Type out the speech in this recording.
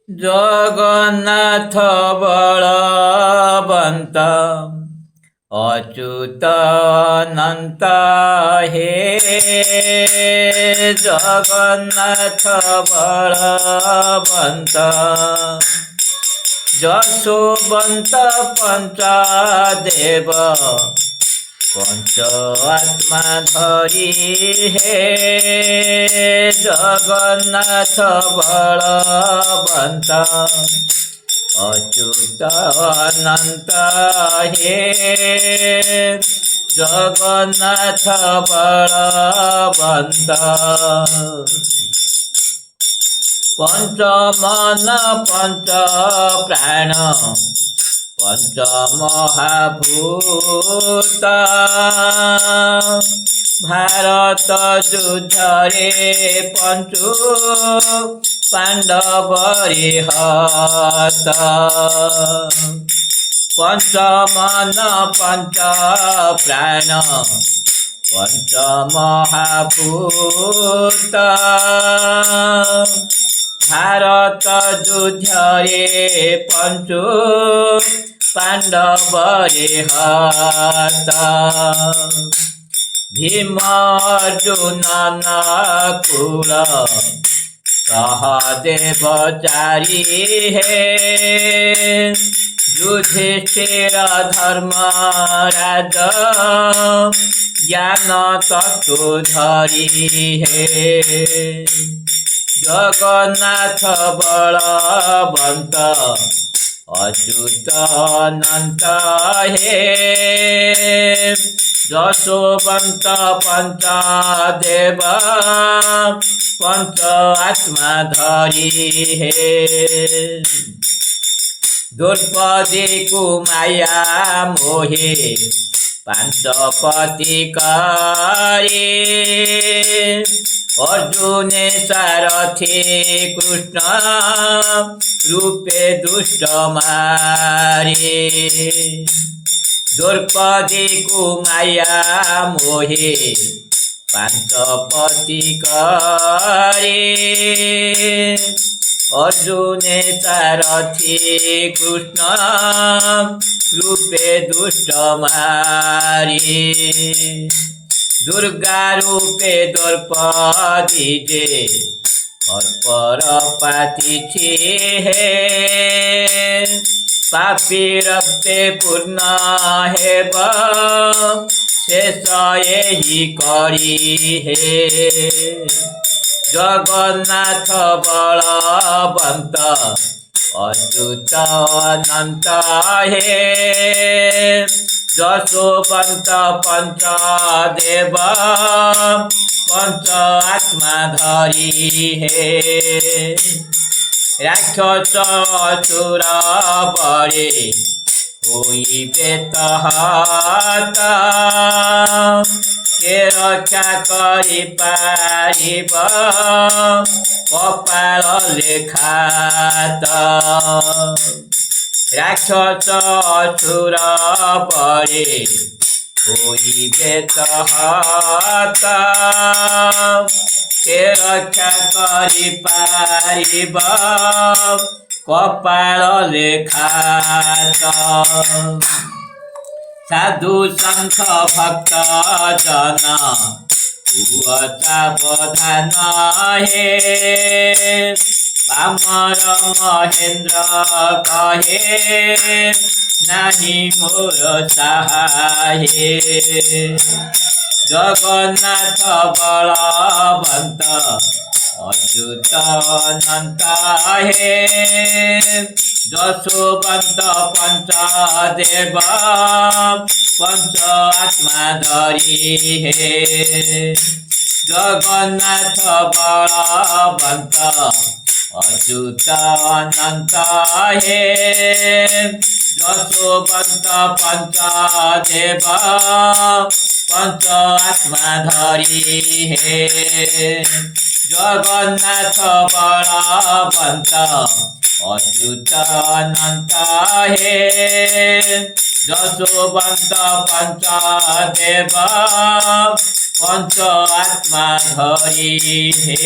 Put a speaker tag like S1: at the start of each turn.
S1: ଜଗନ୍ନାଥ ବଳବନ୍ତ ଅଚ୍ୟୁତ ଅନନ୍ତ ହେ ଜଗନ୍ନାଥ ବଳବନ୍ତ ଯଶୋବନ୍ତ ପଞ୍ଚଦେବ পঞ্চ আত্মা ধরি হে জগন্নাথ বলবন্ত অচ্যুত অনন্ত হে জগন্নাথ বলবন্ত পঞ্চ মন পঞ্চ প্রাণ পঞ্চ মহাভূত ভারত যুদ্ধরে পঞ্চু পাণ্ডবরি হত পঞ্চ মন পঞ্চ প্রাণ পঞ্চ মহাভূত ভারত যুদ্ধরে পঞ্চু পাণ্ডবরে হত ভীম অর্জুন নকুল সহদেব চারি হে যুধিষ্ঠির ধর্মরাজ জ্ঞান তত্ত্ব ধরি হে জগন্নাথ বলবন্ত অচ্যুত অনন্ত হে যশোবন্ত পঞ্চদেব পঞ্চ আত্মা ধরি হে দ্রৌপদী কুমায়া মোহে পাঞ্চপতি করে অর্জুনে সারথি কৃষ্ণ রূপে দুষ্ট মারে দ্রৌপদী কুমায়া মোহে পাঞ্চপতি করে অর্জুনে সারথি কৃষ্ণ রূপে দুষ্ট মারে দুর্গা রূপে দ্রৌপদী যে অর্পর পাতিছি হে পাপী রক্তে পূর্ণ হেব শেষ এই করি হে জগন্নাথ বলবন্ত অচ্যুত অনন্ত হে যশোবন্ত পঞ্চদেব পঞ্চ আত্মা ধরি হে রাক্ষস অসুর পরে হইবে তহত কে রক্ষা করি পারিব কপাল লেখাত রাক্ষস অসুর পরে হইবে তহত কে রক্ষা করি পারিব কপাল লেখাত সাধু সঙ্খ ভক্ত জন সাবধান হে পামর মহেন্দ্র কহে নাহি মোর সাহায্যে জগন্নাথ বলবন্ত অচ্যুত অনন্ত হে যশোবন্ত পঞ্চদেব পঞ্চ আত্মা ধরি হে জগন্নাথ বলবন্ত অচ্যুত অনন্ত হে যশোবন্ত পঞ্চদেব পঞ্চ আত্মা ধরি হে জগন্নাথ বলবন্ত অচ্যুত অনন্ত হে যশোবন্ত পঞ্চদেব পঞ্চ আত্মা ধরি হে।